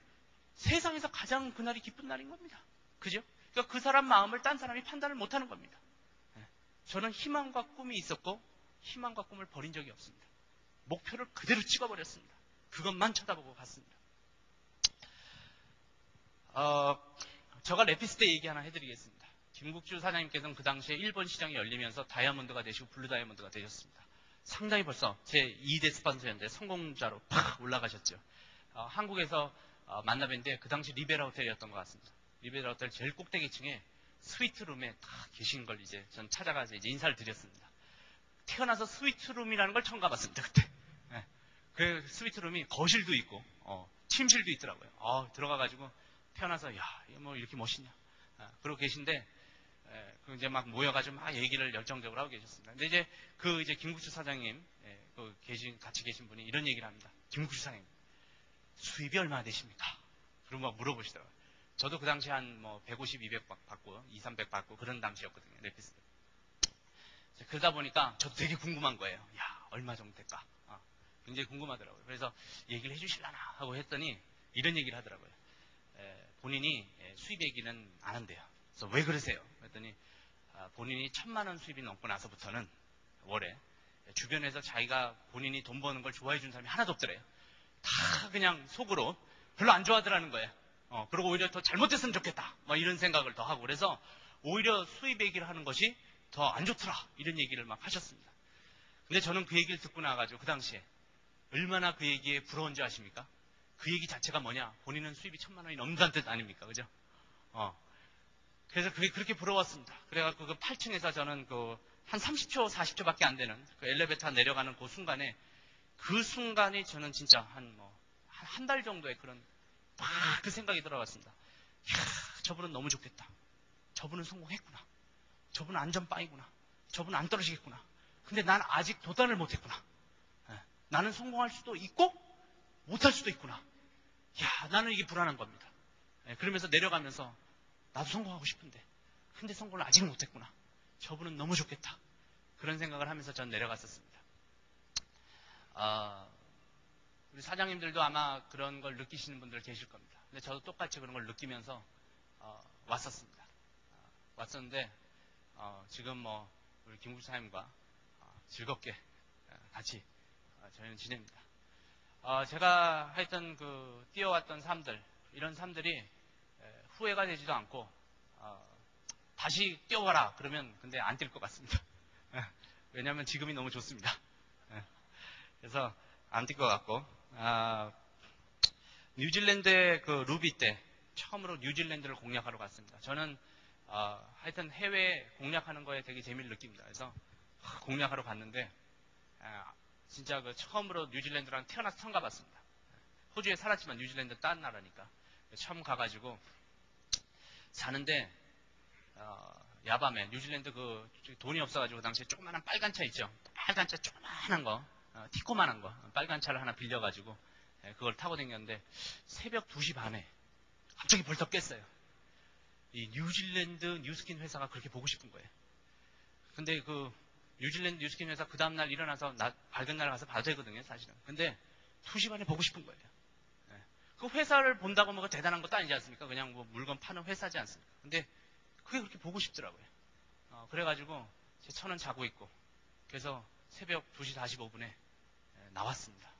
세상에서 가장 그날이 기쁜 날인 겁니다. 그죠? 그러니까 그 사람 마음을 딴 사람이 판단을 못하는 겁니다. 저는 희망과 꿈이 있었고 희망과 꿈을 버린 적이 없습니다. 목표를 그대로 찍어버렸습니다. 그것만 쳐다보고 갔습니다. 제가 래피스 때 얘기 하나 해드리겠습니다. 김국주 사장님께서는 그 당시에 일본 시장이 열리면서 다이아몬드가 되시고 블루 다이아몬드가 되셨습니다. 상당히 벌써 제 2대 스폰서였는데 성공자로 팍 올라가셨죠. 한국에서 만나뵀는데 그 당시 리베라 호텔이었던 것 같습니다. 리베라 호텔 제일 꼭대기층에 스위트룸에 딱 계신 걸 이제 전 찾아가서 이제 인사를 드렸습니다. 태어나서 스위트룸이라는 걸 처음 가봤습니다, 그때. 네. 그 스위트룸이 거실도 있고, 침실도 있더라고요. 들어가가지고 태어나서, 야, 뭐 이렇게 멋있냐. 그러고 계신데, 이제 막 모여가지고 막 얘기를 열정적으로 하고 계셨습니다. 근데 이제 김국주 사장님, 같이 계신 분이 이런 얘기를 합니다. 김국주 사장님, 수입이 얼마나 되십니까? 그러고 막 물어보시더라고요. 저도 그 당시 한 150, 200 받고, 2, 300 받고 그런 당시였거든요. 래피스. 그러다 보니까 저도 되게 궁금한 거예요. 야, 얼마 정도 될까? 굉장히 궁금하더라고요. 그래서 얘기를 해주실라나 하고 했더니 이런 얘기를 하더라고요. 본인이 수입 얘기는 안 한대요. 그래서 왜 그러세요? 그랬더니 본인이 1000만 원 수입이 넘고 나서부터는 월에 주변에서 자기가 본인이 돈 버는 걸 좋아해 준 사람이 하나도 없더래요. 다 그냥 속으로 별로 안 좋아하더라는 거예요. 그리고 오히려 더 잘못됐으면 좋겠다. 이런 생각을 더 하고 그래서 오히려 수입 얘기를 하는 것이 더 안 좋더라. 이런 얘기를 막 하셨습니다. 근데 저는 그 얘기를 듣고 나가지고 그 당시에 얼마나 그 얘기에 부러운 줄 아십니까? 그 얘기 자체가 뭐냐? 본인은 수입이 1000만 원이 넘는다는 뜻 아닙니까? 그죠? 그래서 그게 그렇게 부러웠습니다. 그래갖고 그 8층에서 저는 한 30초, 40초밖에 안 되는 그 엘리베이터 내려가는 그 순간이 저는 진짜 한 달 정도의 그런 그 생각이 들어왔습니다. 이야, 저분은 너무 좋겠다. 저분은 성공했구나. 저분은 안전빵이구나. 저분은 안 떨어지겠구나. 근데 난 아직 도달을 못했구나. 나는 성공할 수도 있고 못할 수도 있구나. 야, 나는 이게 불안한 겁니다. 그러면서 내려가면서 나도 성공하고 싶은데 근데 성공을 아직 못했구나. 저분은 너무 좋겠다. 그런 생각을 하면서 전 내려갔었습니다. 우리 사장님들도 아마 그런 걸 느끼시는 분들 계실 겁니다. 근데 저도 똑같이 그런 걸 느끼면서 왔었습니다. 왔었는데 지금 우리 김국주 사장님과 즐겁게 같이 저희는 지냅니다. 제가 하여튼 뛰어왔던 삶들, 이런 삶들이 후회가 되지도 않고 다시 뛰어와라 그러면 근데 안 뛸 것 같습니다. 왜냐하면 지금이 너무 좋습니다. 그래서 안 뛸 것 같고 뉴질랜드의 루비 때 처음으로 뉴질랜드를 공략하러 갔습니다. 저는 하여튼 해외 공략하는 거에 되게 재미를 느낍니다. 그래서 공략하러 갔는데 진짜 처음으로 뉴질랜드랑 태어나서 처음 가봤습니다. 호주에 살았지만 뉴질랜드 딴 나라니까 처음 가가지고 사는데 야밤에 뉴질랜드 돈이 없어가지고 그 당시에 조그마한 빨간 차 있죠. 빨간 차 조그마한 거 티코만한 거 빨간 차를 하나 빌려가지고 그걸 타고 다녔는데 새벽 2시 반에 갑자기 벌떡 깼어요. 이 뉴질랜드 뉴스킨 회사가 그렇게 보고 싶은 거예요. 근데 뉴질랜드 뉴스킨 회사 그 다음날 일어나서 밝은 날 가서 봐도 되거든요, 사실은. 근데 2시 반에 보고 싶은 거예요. 그 회사를 본다고 뭐가 대단한 것도 아니지 않습니까? 그냥 물건 파는 회사지 않습니까? 근데 그게 그렇게 보고 싶더라고요. 그래가지고 제 처는 자고 있고 그래서 새벽 2시 45분에 나왔습니다.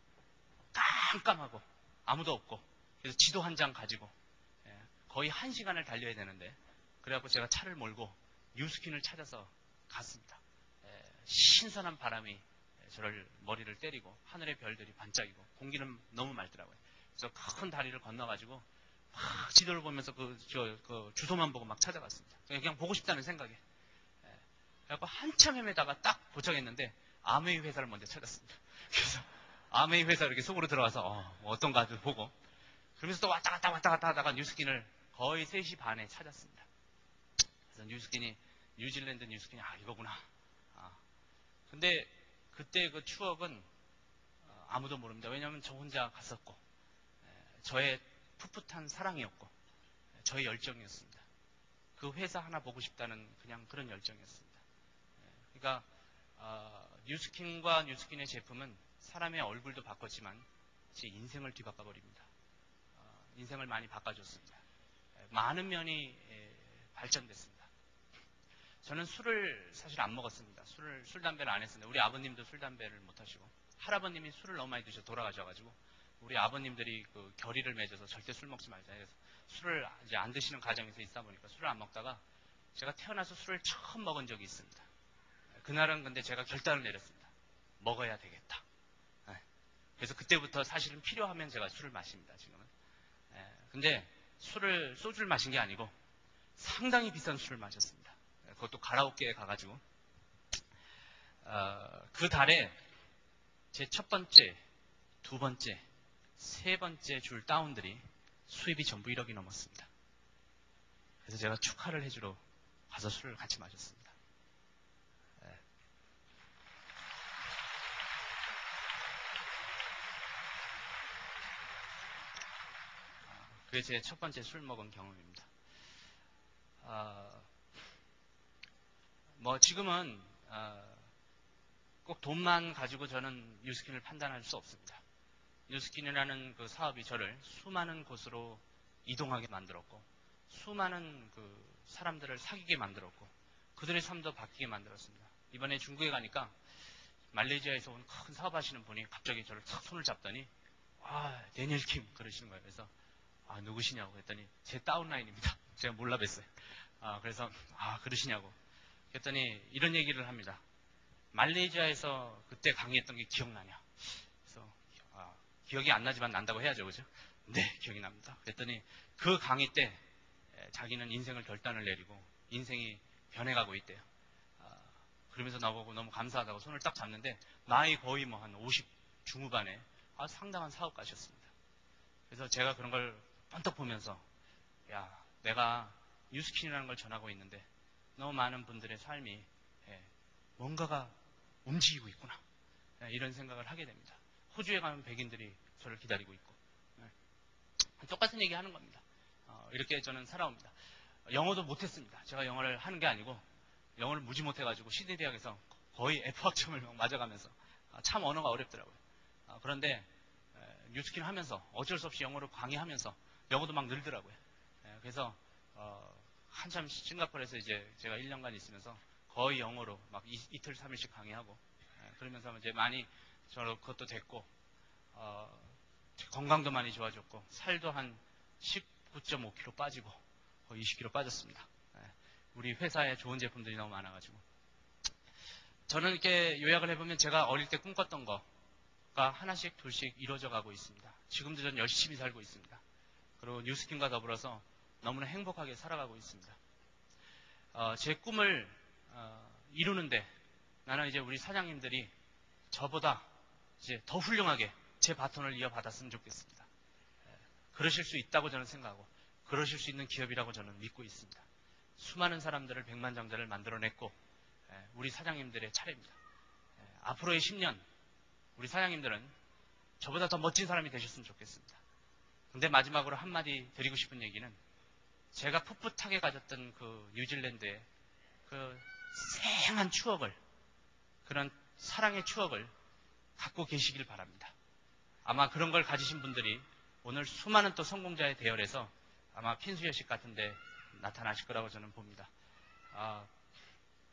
깜깜하고 아무도 없고 그래서 지도 한 장 가지고 거의 1시간을 달려야 되는데 그래갖고 제가 차를 몰고 뉴스킨을 찾아서 갔습니다. 신선한 바람이 저를 머리를 때리고 하늘의 별들이 반짝이고 공기는 너무 맑더라고요. 그래서 큰 다리를 건너가지고 막 지도를 보면서 주소만 보고 막 찾아갔습니다. 그냥 보고 싶다는 생각에. 그래갖고 한참 헤매다가 딱 도착했는데 아메이 회사를 먼저 찾았습니다. 그래서 아메이 회사 이렇게 속으로 들어가서 어떤가 좀 보고 그러면서 또 왔다 갔다 하다가 뉴스킨을 거의 3시 반에 찾았습니다. 그래서 뉴질랜드 뉴스킨이 이거구나. 근데 그때 그 추억은 아무도 모릅니다. 왜냐하면 저 혼자 갔었고 저의 풋풋한 사랑이었고 저의 열정이었습니다. 그 회사 하나 보고 싶다는 그냥 그런 열정이었습니다. 그러니까 뉴스킨과 뉴스킨의 제품은 사람의 얼굴도 바꿨지만 제 인생을 뒤바꿔버립니다. 인생을 많이 바꿔줬습니다. 많은 면이 발전됐습니다. 저는 술을 사실 안 먹었습니다. 술, 담배를 안 했습니다. 우리 아버님도 술, 담배를 못 하시고 할아버님이 술을 너무 많이 드셔서 돌아가셔가지고 우리 아버님들이 결의를 맺어서 절대 술 먹지 말자 해서 술을 이제 안 드시는 가정에서 있다 보니까 술을 안 먹다가 제가 태어나서 술을 처음 먹은 적이 있습니다. 그날은 근데 제가 결단을 내렸습니다. 먹어야 되겠다. 그래서 그때부터 사실은 필요하면 제가 술을 마십니다. 지금은. 근데 소주를 마신 게 아니고 상당히 비싼 술을 마셨습니다. 그것도 가라오케에 가가지고 그 달에 제 첫 번째, 두 번째, 세 번째 줄 다운들이 수입이 전부 1억이 넘었습니다. 그래서 제가 축하를 해주러 가서 술을 같이 마셨습니다. 그게 제 첫 번째 술 먹은 경험입니다. 지금은 꼭 돈만 가지고 저는 뉴스킨을 판단할 수 없습니다. 뉴스킨이라는 그 사업이 저를 수많은 곳으로 이동하게 만들었고 수많은 사람들을 사귀게 만들었고 그들의 삶도 바뀌게 만들었습니다. 이번에 중국에 가니까 말레이시아에서 온 큰 사업하시는 분이 갑자기 저를 탁 손을 잡더니 데니엘 킴 그러시는 거예요. 그래서 누구시냐고 했더니 제 다운라인입니다. 제가 몰라 뵀어요. 그래서 그러시냐고 했더니 이런 얘기를 합니다. 말레이시아에서 그때 강의했던 게 기억나냐? 그래서 기억이 안 나지만 난다고 해야죠, 그죠? 네, 기억이 납니다. 그랬더니 그 강의 때 자기는 인생을 결단을 내리고 인생이 변해가고 있대요. 그러면서 나보고 너무 감사하다고 손을 딱 잡는데 나이 거의 한 50 중후반에 상당한 사업가셨습니다. 그래서 제가 그런 걸 번뜩 보면서 내가 뉴스킨이라는 걸 전하고 있는데 너무 많은 분들의 삶이 뭔가가 움직이고 있구나. 이런 생각을 하게 됩니다. 호주에 가면 백인들이 저를 기다리고 있고 똑같은 얘기 하는 겁니다. 이렇게 저는 살아옵니다. 영어도 못했습니다. 제가 영어를 하는 게 아니고 영어를 무지 못해가지고 시드니 대학에서 거의 F학점을 맞아가면서 참 언어가 어렵더라고요. 그런데 뉴스킨 하면서 어쩔 수 없이 영어를 강의하면서 영어도 막 늘더라고요. 그래서 한참 싱가포르에서 이제 제가 1년간 있으면서 거의 영어로 막 이틀 3일씩 강의하고 그러면서 이제 많이 저로 그것도 됐고, 건강도 많이 좋아졌고, 살도 한 19.5kg 빠지고, 거의 20kg 빠졌습니다. 우리 회사에 좋은 제품들이 너무 많아가지고. 저는 이렇게 요약을 해보면 제가 어릴 때 꿈꿨던 거가 하나씩 둘씩 이루어져 가고 있습니다. 지금도 저는 열심히 살고 있습니다. 그리고 뉴스킨과 더불어서 너무나 행복하게 살아가고 있습니다. 제 꿈을 이루는데 나는 이제 우리 사장님들이 저보다 이제 더 훌륭하게 제 바톤을 이어받았으면 좋겠습니다. 그러실 수 있다고 저는 생각하고 그러실 수 있는 기업이라고 저는 믿고 있습니다. 수많은 사람들을 백만장자를 만들어냈고 우리 사장님들의 차례입니다. 앞으로의 10년 우리 사장님들은 저보다 더 멋진 사람이 되셨으면 좋겠습니다. 근데 마지막으로 한마디 드리고 싶은 얘기는 제가 풋풋하게 가졌던 그 뉴질랜드의 그 생생한 추억을, 그런 사랑의 추억을 갖고 계시길 바랍니다. 아마 그런 걸 가지신 분들이 오늘 수많은 또 성공자의 대열에서 아마 핀수여식 같은데 나타나실 거라고 저는 봅니다.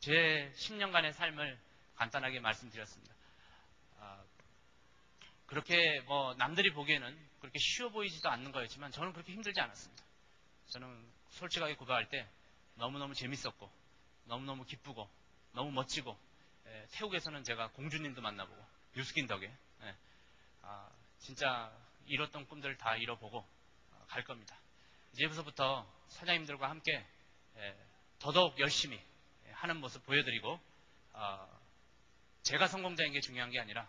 제 10년간의 삶을 간단하게 말씀드렸습니다. 그렇게 뭐 남들이 보기에는 그렇게 쉬워 보이지도 않는 거였지만 저는 그렇게 힘들지 않았습니다. 저는 솔직하게 고백할 때 너무너무 재밌었고 너무너무 기쁘고 너무 멋지고 태국에서는 제가 공주님도 만나보고 뉴스킨 덕에 진짜 이뤘던 꿈들 다 이뤄보고 갈 겁니다. 이제부터 사장님들과 함께 더더욱 열심히 하는 모습 보여드리고 제가 성공자인 게 중요한 게 아니라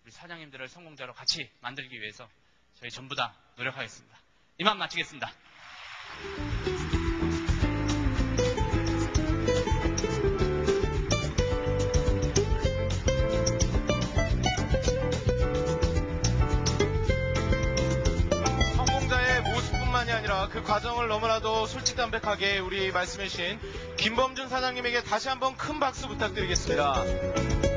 우리 사장님들을 성공자로 같이 만들기 위해서 저희 전부 다 노력하겠습니다. 이만 마치겠습니다. 성공자의 모습뿐만이 아니라 그 과정을 너무나도 솔직담백하게 우리 말씀해주신 김범준 사장님에게 다시 한번 큰 박수 부탁드리겠습니다.